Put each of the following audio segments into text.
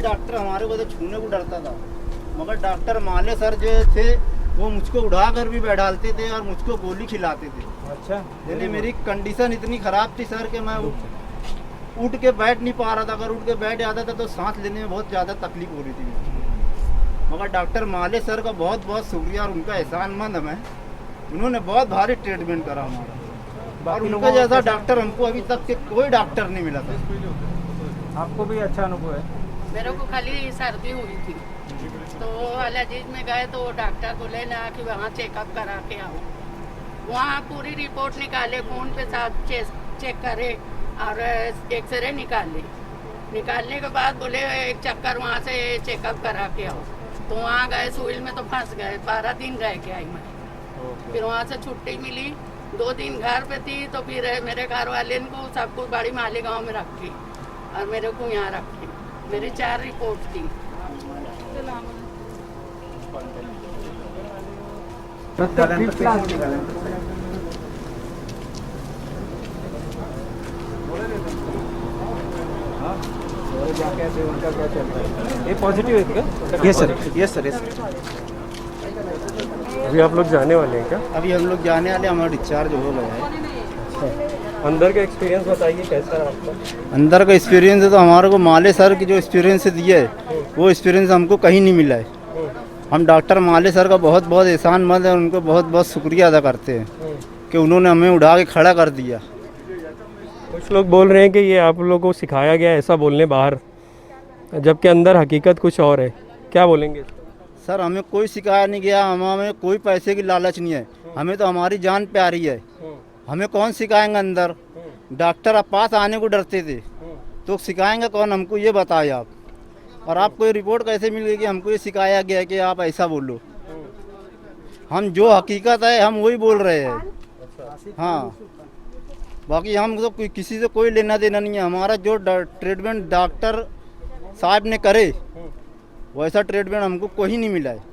Doctor हमारे को तो छूने को डरता था, मगर डॉक्टर माले सर जो थे वो मुझको उड़ा कर भी बैठालते थे और मुझको गोली खिलाते थे। अच्छा, यानी मेरी कंडीशन इतनी ख़राब थी सर कि मैं उठ के बैठ नहीं पा रहा था। अगर उठ के बैठ जाता था तो सांस लेने में बहुत ज़्यादा तकलीफ हो रही थी। मगर डॉक्टर माले सर का बहुत बहुत शुक्रिया और उनका एहसानमंद मैं। उन्होंने बहुत भारी ट्रीटमेंट करा हमारा, और उनका जैसा डॉक्टर हमको अभी तक के कोई डॉक्टर नहीं मिला था। आपको भी अच्छा अनुभव है? मेरे को खाली सर्दी हुई थी तो अलाजीज में गए तो डॉक्टर बोले ना कि वहाँ चेकअप करा के आओ। वहाँ पूरी रिपोर्ट निकाले, खून पे साथ चेक करे और एक्सरे निकालने के बाद बोले एक चक्कर वहाँ से चेकअप करा के आओ। तो वहाँ गए, सुईल में तो फंस गए, 12 दिन रह के आई मैं। फिर वहाँ से छुट्टी मिली, 2 दिन घर पे थी। तो फिर मेरे घर वाले को सबको बड़ी मालेगांव में रखी और मेरे को यहाँ रखी। मेरी 4 रिपोर्ट थी। ये पॉजिटिव है क्या? Yes sir, yes sir, yes sir. अभी आप लोग जाने वाले हैं क्या? अभी हम लोग जाने वाले, हमारा डिस्चार्ज हो गया है। अंदर का एक्सपीरियंस बताइए कैसा है आपका? अंदर का एक्सपीरियंस तो हमारे को माले सर की जो एक्सपीरियंस दिया है वो एक्सपीरियंस हमको कहीं नहीं मिला है। हम डॉक्टर माले सर का बहुत बहुत एहसानमंद है, उनको बहुत बहुत शुक्रिया अदा करते हैं कि उन्होंने हमें उठा के खड़ा कर दिया। कुछ लोग बोल रहे हैं कि ये आप लोगों को सिखाया गया ऐसा बोलने बाहर, जबकि अंदर हकीकत कुछ और है। क्या बोलेंगे? सर हमें कोई सिखाया नहीं गया, हमें कोई पैसे की लालच नहीं है, हमें तो हमारी जान प्यारी है। हमें कौन सिखाएंगे? अंदर डॉक्टर अब पास आने को डरते थे तो सिखाएंगे कौन? हमको ये बताए आप। और आपको ये रिपोर्ट कैसे मिल गई कि हमको ये सिखाया गया है कि आप ऐसा बोलो? हम जो हकीकत है हम वही बोल रहे हैं। हाँ, बाकी हम तो किसी से कोई लेना देना नहीं है। हमारा जो ट्रीटमेंट डॉक्टर साहब ने करे वैसा ट्रीटमेंट हमको कोई नहीं मिला है।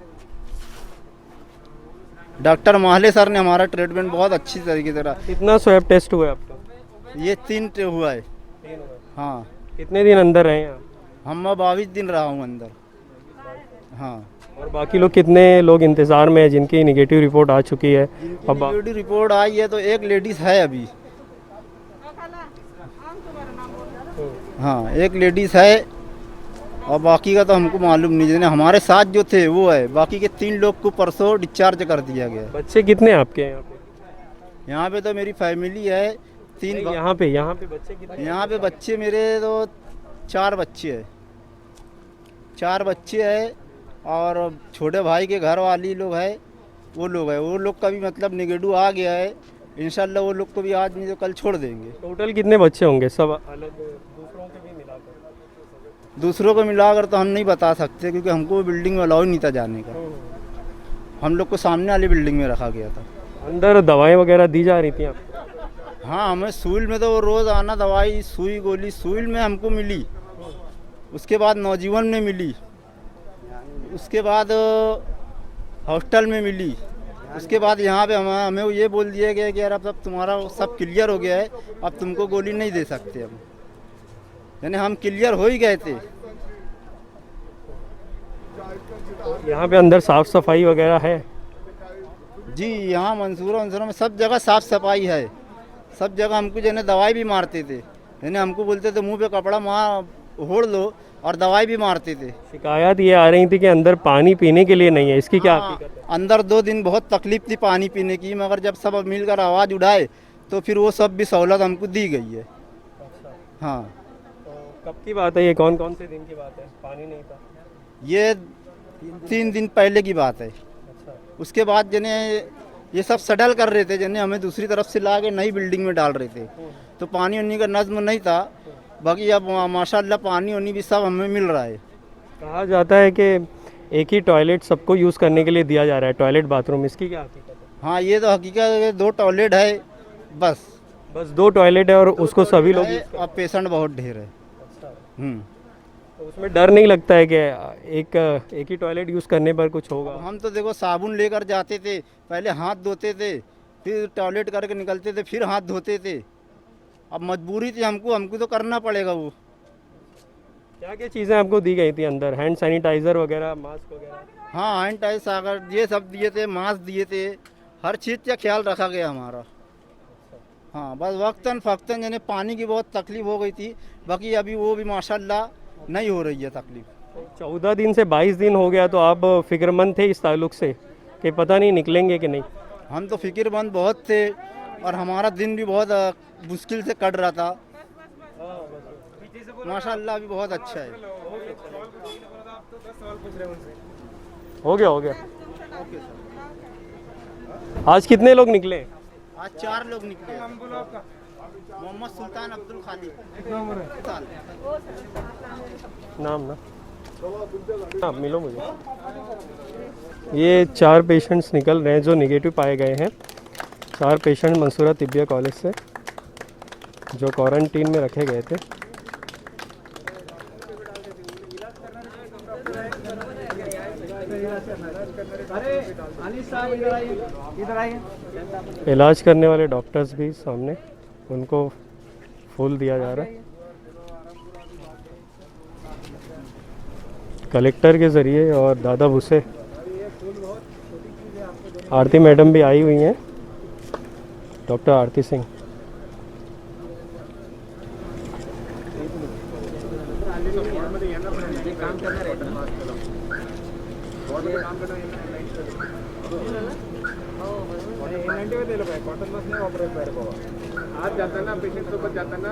डॉक्टर माले सर ने हमारा ट्रीटमेंट बहुत अच्छी तरीके से करा। कितना स्वैब टेस्ट हुआ है आपका? ये 3 हुआ है। हाँ। कितने दिन अंदर रहे हैं आप? हम 22 दिन रहा हूँ अंदर। हाँ। और बाकी लोग कितने लोग इंतज़ार में हैं जिनकी निगेटिव रिपोर्ट आ चुकी है? अब नेगेटिव रिपोर्ट आई है तो एक लेडीज़ है अभी। हाँ, एक लेडीज़ है और बाकी का तो हमको मालूम नहीं। जिन्हें हमारे साथ जो थे वो है, बाकी के 3 लोग को परसों डिस्चार्ज कर दिया गया। बच्चे कितने आपके हैं यहाँ पे? यहाँ पे तो मेरी फैमिली है 3। यहाँ पे बच्चे कितने? यहाँ पे बच्चे मेरे तो 4 बच्चे हैं। 4 बच्चे हैं और छोटे भाई के घर वाली लोग है, वो लोग का भी मतलब नेगेटिव आ गया है। इंशाल्लाह वो लोग को भी आज नहीं तो कल छोड़ देंगे। टोटल कितने बच्चे होंगे सब अलग, दूसरों के भी मिलाकर? दूसरों को मिलाकर तो हम नहीं बता सकते क्योंकि हमको बिल्डिंग में अलाउ नहीं था जाने का। हम लोग को सामने वाली बिल्डिंग में रखा गया था। अंदर दवाएं वगैरह दी जा रही थी आपको? हाँ, हमें सुईल में तो रोज़ आना दवाई, सुई गोली सुईल में हमको मिली, उसके बाद नौजीवन में मिली, उसके बाद हॉस्टल में मिली, उसके बाद यहाँ पे हमें ये बोल दिया गया कि यार अब तुम्हारा सब क्लियर हो गया है, अब तुमको गोली नहीं दे सकते हम। यानी हम क्लियर हो ही गए थे। यहाँ पे अंदर साफ सफाई वगैरह है? जी, यहाँ मंसूरा में सब जगह साफ सफाई है। सब जगह हमको जने दवाई भी मारते थे, यानी हमको बोलते थे मुंह पे कपड़ा ओढ़ लो और दवाई भी मारते थे। शिकायत ये आ रही थी कि अंदर पानी पीने के लिए नहीं है, इसकी क्या हकीकत है? अंदर 2 दिन बहुत तकलीफ थी पानी पीने की, मगर जब सब मिलकर आवाज़ उठाए तो फिर वो सब भी सहूलत हमको दी गई है। हाँ। तो कब की बात है ये? कौन कौन से दिन की बात है? पानी नहीं था ये 3 दिन पहले की बात है। अच्छा। उसके बाद जने ये सब सडल कर रहे थे, जने हमें दूसरी तरफ से ला के नई बिल्डिंग में डाल रहे थे, तो पानी उन्हीं का नज़्म नहीं था। बाकी अब माशाल्लाह पानी उन्हीं भी सब हमें मिल रहा है। कहा जाता है कि एक ही टॉयलेट सबको यूज़ करने के लिए दिया जा रहा है, टॉयलेट बाथरूम, इसकी क्या हकीकत है? हाँ, ये तो हकीकत है। 2 टॉयलेट है बस 2 टॉयलेट है और उसको सभी लोग यूज़ अब पेशेंट बहुत ढेर है। अच्छा। तो उसमें डर नहीं लगता है कि एक ही टॉयलेट यूज़ करने पर कुछ होगा? हम तो देखो साबुन लेकर जाते थे, पहले हाथ धोते थे, फिर टॉयलेट करके निकलते थे, फिर हाथ धोते थे। अब मजबूरी थी हमको तो करना पड़ेगा वो। क्या क्या चीज़ें आपको दी गई थी अंदर? हैंड सैनिटाइज़र वगैरह, मास्क वगैरह? हाँ, हैंड टाइस सागर ये सब दिए थे, मास्क दिए थे, हर चीज़ का ख्याल रखा गया हमारा। हाँ, बस वक्तन फ़क्तन यानी पानी की बहुत तकलीफ हो गई थी, बाकी अभी वो भी माशाल्लाह नहीं हो रही है तकलीफ। 14 दिन से 22 दिन हो गया, तो आप फिक्रमंद थे इस ताल्लुक से कि पता नहीं निकलेंगे कि नहीं? हम तो फिक्रमंद बहुत थे और हमारा दिन भी बहुत मुश्किल से कट रहा था। माशाल्लाह अभी बहुत अच्छा है। हो गया। आज कितने लोग निकले? आज 4 लोग निकले। मोहम्मद सुल्तान अब्दुल खालिक। नाम ना हाँ, मिलो मुझे। ये 4 पेशेंट्स निकल रहे हैं जो नेगेटिव पाए गए हैं। 4 पेशेंट मंसूरा तिब्बिया कॉलेज से जो क्वारंटीन में रखे गए थे। इलाज करने वाले डॉक्टर्स भी सामने, उनको फूल दिया जा रहा है। कलेक्टर के ज़रिए और दादा भूसे, आरती मैडम भी आई हुई हैं, डॉक्टर आरती सिंह। आज जाताना पेशंट सोबत जाताना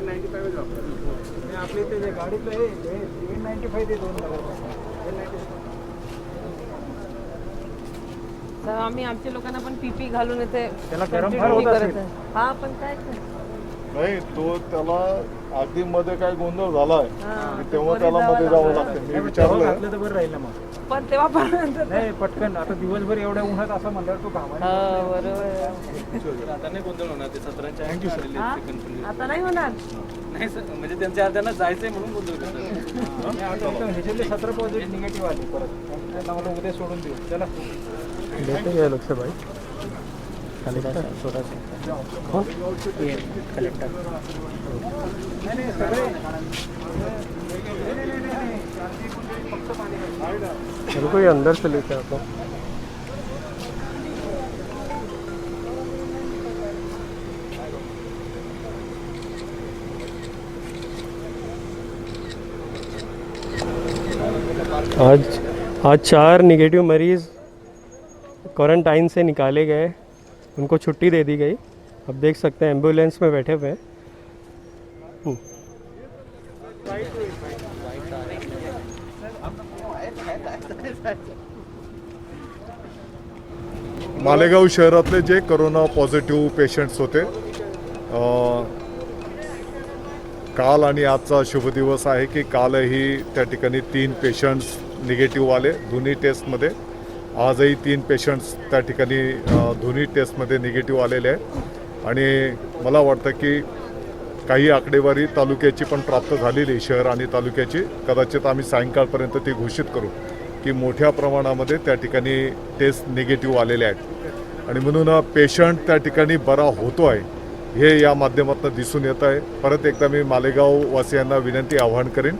N95 वापरतो. आपल्या इथे जे गाडीतलं हे N95 ते 2 तर आम्ही आमच्या लोकांना पण पीपी घालून येते. त्याला गरम फार होत असेल. हा पण काय नाही तो त्याला अगदी मध्ये काय गोंधळ झालाय तेव्हा त्याला मध्ये जावं लागतं. मी विचारलं घातलं तर बरं राहील ना मग. पण तेव्हा पण नाही पटकन आता दिवसभर एवढ्या उन्हात असं म्हणल्यावर तो घामायला. हा बरोबर. आता नाही गोंधळ होणार ते 17च्या आता नाही होणार. नाही सर म्हणजे त्यांच्या अर्ध्यांना जायचंय म्हणून गोंधळ करतात. ह्याच्यातले 17 पॉझिटिव्ह निगेटिव्ह आले परत. त्यांना मला उद्या सोडून देऊ. चला देते गए लोग से भाई। कलेक्टर छोटा सा कौन? ये कलेक्टर उनको ये अंदर से लेके आता हूँ। आज 4 नेगेटिव मरीज़ क्वारंटाइन से निकाले गए, उनको छुट्टी दे दी गई। अब देख सकते हैं एम्बुलेंस में बैठे हुए हैं। मालेगाव शहरातले जे कोरोना पॉझिटिव्ह पेशंट्स होते, काल आणि आजचा शुभ दिवस आहे की कालही त्या ठिकाणी 3 पेशंट्स निगेटिव्ह आले दोन्ही टेस्टमध्ये. आजही 3 पेशंट्स त्या ठिकाणी दोन्ही टेस्टमध्ये निगेटिव्ह आलेले आहेत. आणि मला वाटतं की काही आकडेवारी तालुक्याची पण प्राप्त झालेली, शहर आणि तालुक्याची. कदाचित आम्ही सायंकाळपर्यंत ती घोषित करू की मोठ्या प्रमाणामध्ये त्या ठिकाणी टेस्ट निगेटिव्ह आलेले आहेत. आणि म्हणून पेशंट त्या ठिकाणी बरा होतो आहे हे या माध्यमातून दिसून येत आहे. परत एकदा मी मालेगाव वासियांना विनंती आवाहन करेन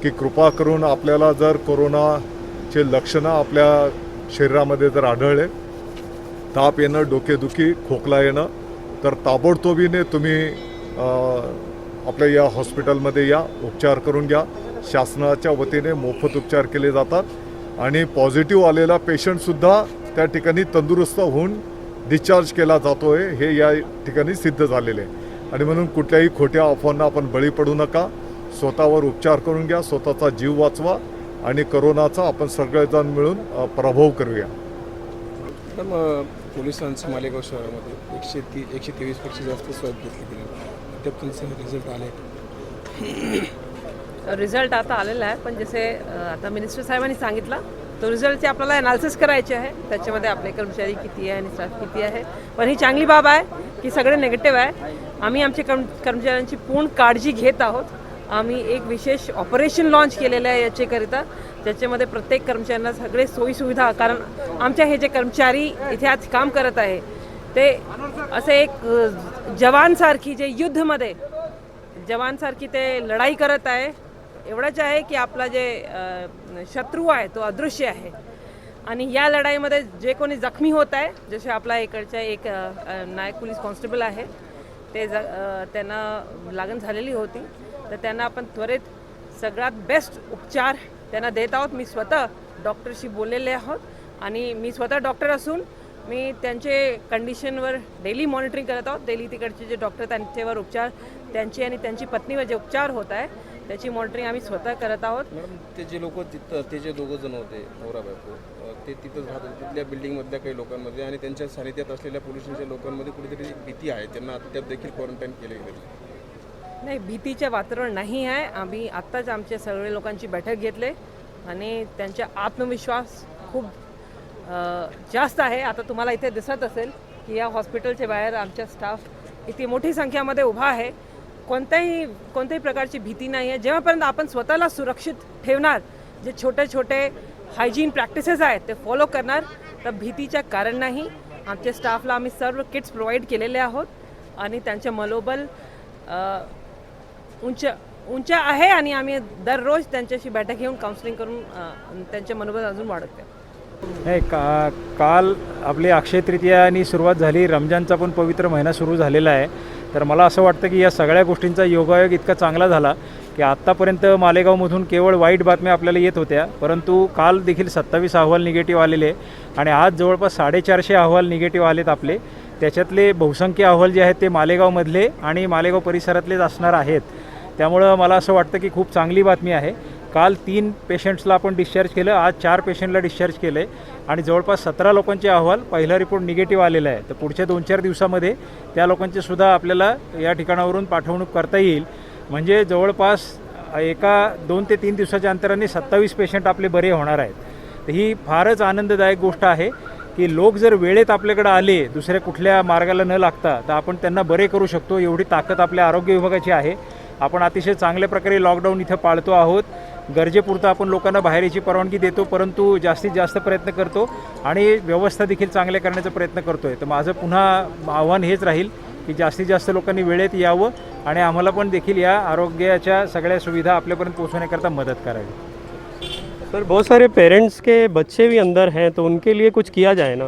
की कृपा करून आपल्याला जर कोरोनाचे लक्षणं आपल्या शरीरामध्ये जर आढळले, ताप येणं, डोकेदुखी, खोकला येणं, तर ताबडतोबीने तुम्ही आपल्या या हॉस्पिटलमध्ये या, उपचार करून घ्या. शासनाच्या वतीने मोफत उपचार केले जातात आणि पॉझिटिव्ह आलेला पेशंटसुद्धा त्या ठिकाणी तंदुरुस्त होऊन डिस्चार्ज केला जातो आहे हे या ठिकाणी सिद्ध झालेले आहे. आणि म्हणून कुठल्याही खोट्या अफवांना आपण बळी पडू नका. स्वतःवर उपचार करून घ्या, स्वतःचा जीव वाचवा आणि कोरोनाचा आपण सगळेजण मिळून पराभव करूया. पोलिसांचं मालेगाव शहरामध्ये 123पेक्षा जास्त स्वाब घेतले गेले. अद्याप त्यांचे रिझल्ट आले. रिझल्ट आता आलेला आहे, पण जसे आता मिनिस्टर साहेबांनी सांगितलं तो रिझल्टचे आपल्याला ॲनालिसिस करायचे आहे. त्याच्यामध्ये आपले कर्मचारी किती आहे आणि स्टाफ किती आहे. पण ही चांगली बाब आहे की सगळे निगेटिव्ह आहे. आम्ही आमच्या कर्मचाऱ्यांची पूर्ण काळजी घेत आहोत. आम्ही एक विशेष ऑपरेशन लॉन्च केलेलं आहे याच्याकरिता, ज्याच्यामध्ये प्रत्येक कर्मचाऱ्यांना सगळे सोयीसुविधा, कारण आमच्या हे जे कर्मचारी इथे आज काम करत आहे ते असे एक जवानसारखी, जे युद्धमध्ये जवानसारखी ते लढाई करत आहे. एवढंच आहे की आपला जे शत्रू आहे तो अदृश्य आहे आणि या लढाईमध्ये जे कोणी जखमी होत आहे, जसे आपला इकडच्या एक नायक पोलीस कॉन्स्टेबल आहे ते त्यांना लागण झालेली होती, तर त्यांना आपण त्वरित सगळ्यात बेस्ट उपचार त्यांना देत आहोत. मी स्वतः डॉक्टरशी बोललेले आहोत आणि मी स्वतः डॉक्टर असून मी त्यांचे कंडिशनवर डेली मॉनिटरिंग करत आहोत. डेली तिकडचे जे डॉक्टर त्यांच्यावर उपचार, त्यांची आणि त्यांची पत्नीवर जे उपचार होत आहे त्याची मॉनिटरिंग आम्ही स्वतः करत आहोत. मॅडम ते जे लोक तिथं, ते जे दोघं जण होते नवरा बायको, ते तिथंच राहत होते तिथल्या बिल्डिंगमधल्या काही लोकांमध्ये आणि त्यांच्या सानिध्यात असलेल्या पोलीस स्टेशनच्या लोकांमध्ये कुठेतरी भीती आहे, त्यांना अद्याप देखील क्वारंटाईन केले गेले. नाही, भीतीचे वातावरण नाही आहे. आम्ही आत्ताच आमच्या सगळे लोकांची बैठक घेतले आणि त्यांचा आत्मविश्वास खूप जास्त आहे. आता तुम्हाला इथे दिसत असेल की या हॉस्पिटलच्या बाहेर आमचा स्टाफ इतकी मोठी संख्यामध्ये उभा आहे. कोणत्याही प्रकारची भीती नाही आहे. जेव्हापर्यंत आपण स्वतःला सुरक्षित ठेवणार, जे छोटे छोटे हायजीन प्रॅक्टिसेस आहेत ते फॉलो करणार, तर भीतीचं कारण नाही. आमच्या स्टाफला आम्ही सर्व किट्स प्रोव्हाइड केलेले आहोत आणि त्यांचे मनोबल उंच आहे आणि आम्ही दररोज त्यांच्याशी बैठक घेऊन काउन्सिलिंग करून त्यांचे मनोबल अजून वाढवतो. नाही, काल आपली अक्षय तृतीयानी सुरुवात झाली, रमजानचा पण पवित्र महिना सुरू झालेला आहे. तर मला असं वाटतं की या सगळ्या गोष्टींचा योगायोग इतका चांगला झाला की आत्तापर्यंत मालेगावमधून केवळ वाईट बातम्या आपल्याला येत होत्या, परंतु काल देखील 27 अहवाल निगेटिव्ह आलेले आणि आज जवळपास 450 अहवाल निगेटिव्ह आलेत आपले. त्याच्यातले बहुसंख्य अहवाल जे आहेत ते मालेगावमधले आणि मालेगाव परिसरातलेच असणार आहेत. त्यामुळं मला असं वाटतं की खूप चांगली बातमी आहे. काल 3 पेशंट्सला आपण डिस्चार्ज केलं, आज 4 पेशंटला डिस्चार्ज केलं आहे आणि जवळपास 17 लोकांचे अहवाल पहिला रिपोर्ट निगेटिव्ह आलेला आहे. तर पुढच्या 2-4 दिवसामध्ये त्या लोकांचे सुद्धा आपल्याला या ठिकाणावरून पाठवणूक करता येईल. म्हणजे जवळपास 2 ते 3 दिवसाच्या अंतराने 27 पेशंट आपले बरे होणार आहेत. तर ही फारच आनंददायक गोष्ट आहे की लोक जर वेळेत आपल्याकडे आले, दुसऱ्या कुठल्या मार्गाला न लागता, तर आपण त्यांना बरे करू शकतो. एवढी ताकद आपल्या आरोग्य विभागाची आहे. आपण अतिशय चांगल्या प्रकारे लॉकडाऊन इथं पाळतो आहोत. गरजेपुरतं आपण लोकांना बाहेर यायची परवानगी देतो, परंतु जास्तीत जास्त प्रयत्न करतो आणि व्यवस्था देखील चांगल्या करण्याचा प्रयत्न करतो आहे. तर माझं पुन्हा आव्हान हेच राहील की जास्तीत जास्त लोकांनी वेळेत यावं आणि आम्हाला पण देखील या आरोग्याच्या सगळ्या सुविधा आपल्यापर्यंत पोहोचवण्याकरता मदत करावी. सर, बहुत सारे पेरेंट्स के बच्चे भी अंदर हैं, तो उनके लिए कुछ किया जाए ना.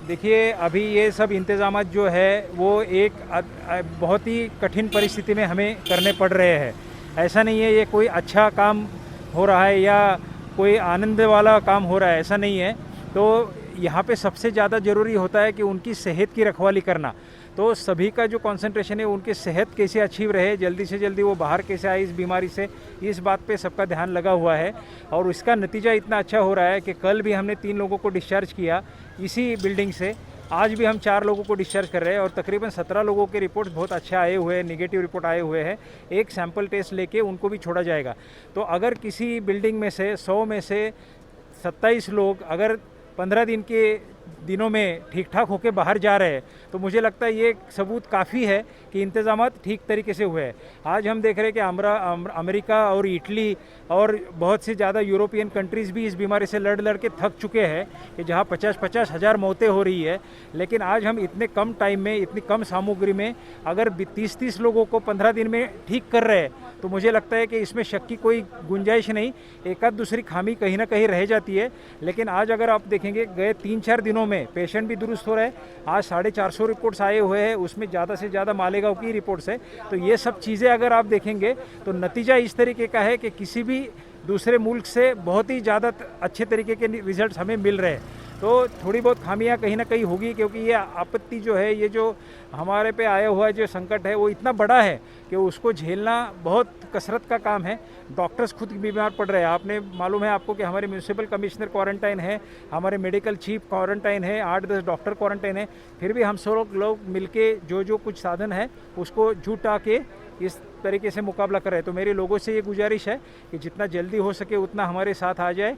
देखिए, अभी ये सब इंतज़ामात जो है वो एक बहुत ही कठिन परिस्थिति में हमें करने पड़ रहे हैं. ऐसा नहीं है ये कोई अच्छा काम हो रहा है या कोई आनंद वाला काम हो रहा है, ऐसा नहीं है. तो यहाँ पे सबसे ज़्यादा ज़रूरी होता है कि उनकी सेहत की रखवाली करना. तो सभी का जो कंसंट्रेशन है उनकी सेहत कैसे अच्छी रहे, जल्दी से जल्दी वो बाहर कैसे आए इस बीमारी से, इस बात पे सबका ध्यान लगा हुआ है. और इसका नतीजा इतना अच्छा हो रहा है कि कल भी हमने 3 लोगों को डिस्चार्ज किया इसी बिल्डिंग से. आज भी हम 4 लोगों को डिस्चार्ज कर रहे हैं और तकरीबन 17 लोगों के रिपोर्ट्स बहुत अच्छे आए हुए हैं, निगेटिव रिपोर्ट आए हुए हैं. एक सैंपल टेस्ट लेके उनको भी छोड़ा जाएगा. तो अगर किसी बिल्डिंग में से 100 में से 27 लोग अगर 15 दिनों में ठीक ठाक होकर बाहर जा रहे हैं, तो मुझे लगता है ये सबूत काफ़ी है कि इंतज़ामात ठीक तरीके से हुए हैं. आज हम देख रहे हैं कि अमेरिका और इटली और बहुत से ज़्यादा यूरोपियन कंट्रीज़ भी इस बीमारी से लड़ के थक चुके हैं कि जहाँ 50-50 हज़ार मौतें हो रही है. लेकिन आज हम इतने कम टाइम में, इतनी कम सामग्री में अगर 30-30 लोगों को 15 दिन में ठीक कर रहे हैं, तो मुझे लगता है कि इसमें शक की कोई गुंजाइश नहीं. एक आध दूसरी खामी कहीं ना कहीं रह जाती है, लेकिन आज अगर आप देखेंगे गए 3-4 दिनों में पेशेंट भी दुरुस्त हो रहे हैं. आज 450 रिपोर्ट्स आए हुए हैं, उसमें ज़्यादा से ज़्यादा मालेगांव की रिपोर्ट्स है. तो ये सब चीज़ें अगर आप देखेंगे तो नतीजा इस तरीके का है कि किसी भी दूसरे मुल्क से बहुत ही ज़्यादा अच्छे तरीके के रिजल्ट्स हमें मिल रहे हैं. तो थोड़ी बहुत खामियां कहीं ना कहीं होगी, क्योंकि ये आपत्ति जो है, ये जो हमारे पे आया हुआ जो संकट है वो इतना बड़ा है कि उसको झेलना बहुत कसरत का काम है. डॉक्टर्स खुद बीमार पड़ रहे हैं. आपने मालूम है आपको कि हमारे म्यूनिसिपल कमिश्नर क्वारंटाइन है, हमारे मेडिकल चीफ क्वारंटाइन है, 8-10 डॉक्टर क्वारंटाइन है. फिर भी हम सब लोग मिलके जो कुछ साधन है उसको जुटा के इस तरीके से मुकाबला कर रहे हैं. तो मेरे लोगों से ये गुजारिश है कि जितना जल्दी हो सके उतना हमारे साथ आ जाए.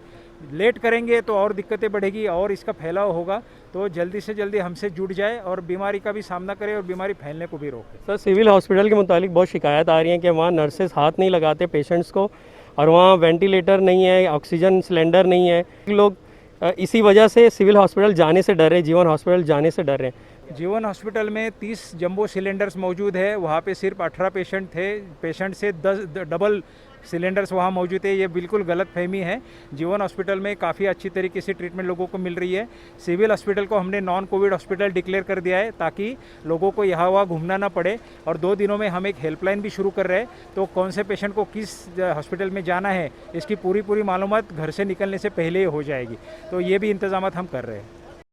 लेट करेंगे तो और दिक्कतें बढ़ेगी और इसका फैलाव होगा. तो जल्दी से जल्दी हमसे जुड़ जाए और बीमारी का भी सामना करें और बीमारी फैलने को भी रोके. सर, सिविल हॉस्पिटल के मुतालिक बहुत शिकायत आ रही है कि वहाँ नर्सेज हाथ नहीं लगाते पेशेंट्स को और वहाँ वेंटिलेटर नहीं है, ऑक्सीजन सिलेंडर नहीं है. लोग इसी वजह से सिविल हॉस्पिटल जाने से डर रहे, जीवन हॉस्पिटल जाने से डर रहे. जीवन हॉस्पिटल में 30 जंबो सिलेंडर्स मौजूद है. वहाँ पे सिर्फ 18 पेशेंट थे. पेशेंट से 10 डबल सिलेंडर्स वहाँ मौजूद है, ये बिल्कुल गलत फहमी है। जीवन हॉस्पिटल में काफ़ी अच्छी तरीके से ट्रीटमेंट लोगों को मिल रही है। सिविल हॉस्पिटल को हमने नॉन कोविड हॉस्पिटल डिक्लेयर कर दिया है ताकि लोगों को यहाँ वहाँ घूमना ना पड़े। और 2 दिनों में हम एक हेल्पलाइन भी शुरू कर रहे हैं, तो कौन से पेशेंट को किस हॉस्पिटल में जाना है इसकी पूरी मालूमात घर से निकलने से पहले ही हो जाएगी। तो ये भी इंतजाम हम कर रहे हैं।